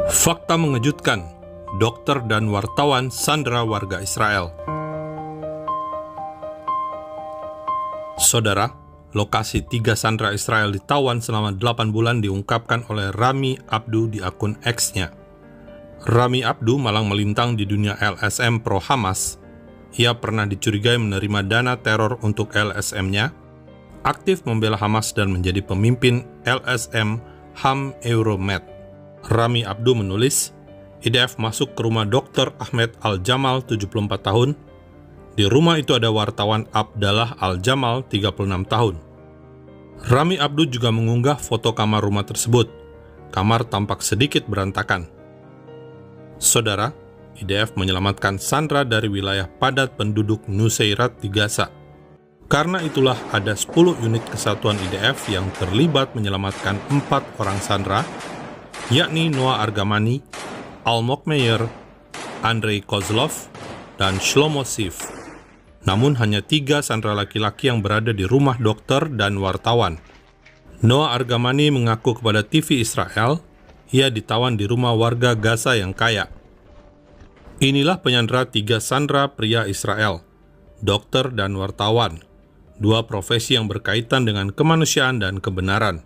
Fakta mengejutkan, dokter dan wartawan sandera warga Israel. Saudara, lokasi 3 sandera Israel ditawan selama 8 bulan diungkapkan oleh Rami Abdu di akun X-nya. Rami Abdu malang melintang di dunia LSM pro Hamas. Ia pernah dicurigai menerima dana teror untuk LSM-nya, aktif membela Hamas dan menjadi pemimpin LSM Ham Euromed. Rami Abdu menulis, IDF masuk ke rumah Dr. Ahmed Al-Jamal, 74 tahun. Di rumah itu ada wartawan Abdallah Al-Jamal, 36 tahun. Rami Abdu juga mengunggah foto kamar rumah tersebut. Kamar tampak sedikit berantakan. Saudara, IDF menyelamatkan sandera dari wilayah padat penduduk Nuseirat di Gaza. Karena itulah ada 10 unit kesatuan IDF yang terlibat menyelamatkan 4 orang sandera, yakni Noah Argamani, Almog Meyer, Andrei Kozlov, dan Shlomo Sif. Namun hanya 3 sandera laki-laki yang berada di rumah dokter dan wartawan. Noah Argamani mengaku kepada TV Israel, ia ditawan di rumah warga Gaza yang kaya. Inilah penyandera 3 sandera pria Israel, dokter dan wartawan, 2 profesi yang berkaitan dengan kemanusiaan dan kebenaran.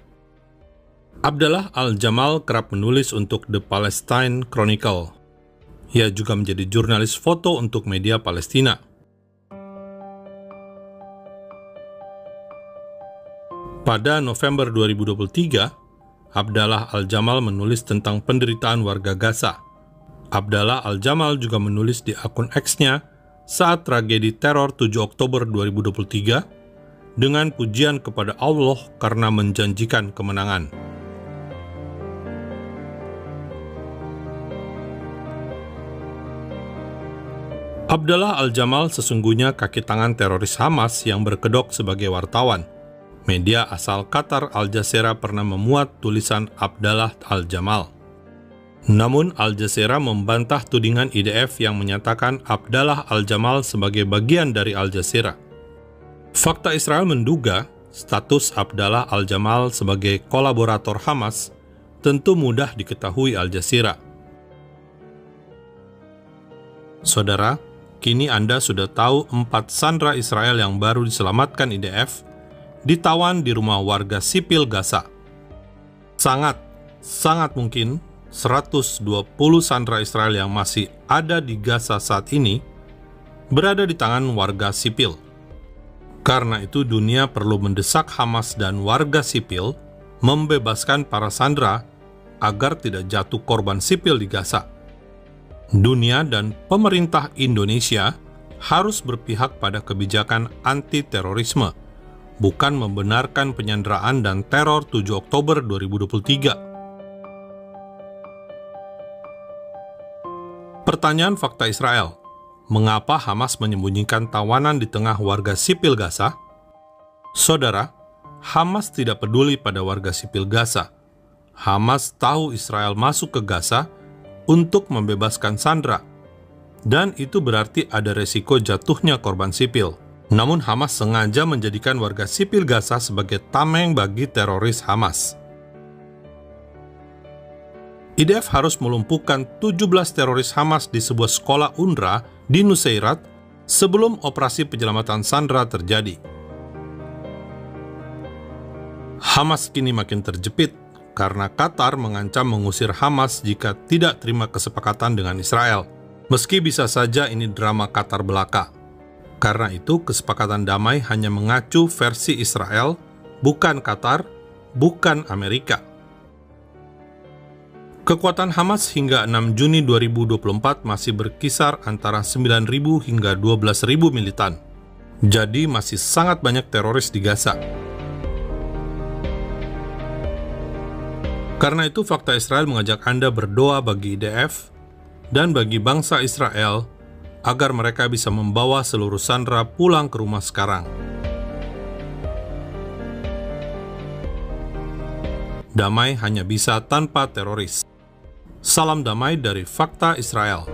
Abdallah Al-Jamal kerap menulis untuk The Palestine Chronicle. Ia juga menjadi jurnalis foto untuk media Palestina. Pada November 2023, Abdallah Al-Jamal menulis tentang penderitaan warga Gaza. Abdallah Al-Jamal juga menulis di akun X-nya saat tragedi teror 7 Oktober 2023 dengan pujian kepada Allah karena menjanjikan kemenangan. Abdallah Al-Jamal sesungguhnya kaki tangan teroris Hamas yang berkedok sebagai wartawan. Media asal Qatar Al Jazeera pernah memuat tulisan Abdallah Al-Jamal. Namun Al Jazeera membantah tudingan IDF yang menyatakan Abdallah Al-Jamal sebagai bagian dari Al Jazeera. Fakta Israel menduga status Abdallah Al-Jamal sebagai kolaborator Hamas tentu mudah diketahui Al Jazeera. Saudara, kini Anda sudah tahu 4 sandera Israel yang baru diselamatkan IDF ditawan di rumah warga sipil Gaza. Sangat mungkin 120 sandera Israel yang masih ada di Gaza saat ini berada di tangan warga sipil. Karena itu dunia perlu mendesak Hamas dan warga sipil membebaskan para sandera agar tidak jatuh korban sipil di Gaza. Dunia dan pemerintah Indonesia harus berpihak pada kebijakan anti-terorisme, bukan membenarkan penyanderaan dan teror 7 Oktober 2023. Pertanyaan fakta Israel, mengapa Hamas menyembunyikan tawanan di tengah warga sipil Gaza? Saudara, Hamas tidak peduli pada warga sipil Gaza. Hamas tahu Israel masuk ke Gaza untuk membebaskan sandera, dan itu berarti ada resiko jatuhnya korban sipil. Namun Hamas sengaja menjadikan warga sipil Gaza sebagai tameng bagi teroris Hamas. IDF harus melumpuhkan 17 teroris Hamas di sebuah sekolah UNRWA di Nuseirat sebelum operasi penyelamatan sandera terjadi. Hamas kini makin terjepit karena Qatar mengancam mengusir Hamas jika tidak terima kesepakatan dengan Israel. Meski bisa saja ini drama Qatar belaka. Karena itu kesepakatan damai hanya mengacu versi Israel, bukan Qatar, bukan Amerika. Kekuatan Hamas hingga 6 Juni 2024 masih berkisar antara 9.000 hingga 12.000 militan. Jadi masih sangat banyak teroris di Gaza. Karena itu fakta Israel mengajak Anda berdoa bagi IDF dan bagi bangsa Israel agar mereka bisa membawa seluruh sandera pulang ke rumah sekarang. Damai hanya bisa tanpa teroris. Salam damai dari Fakta Israel.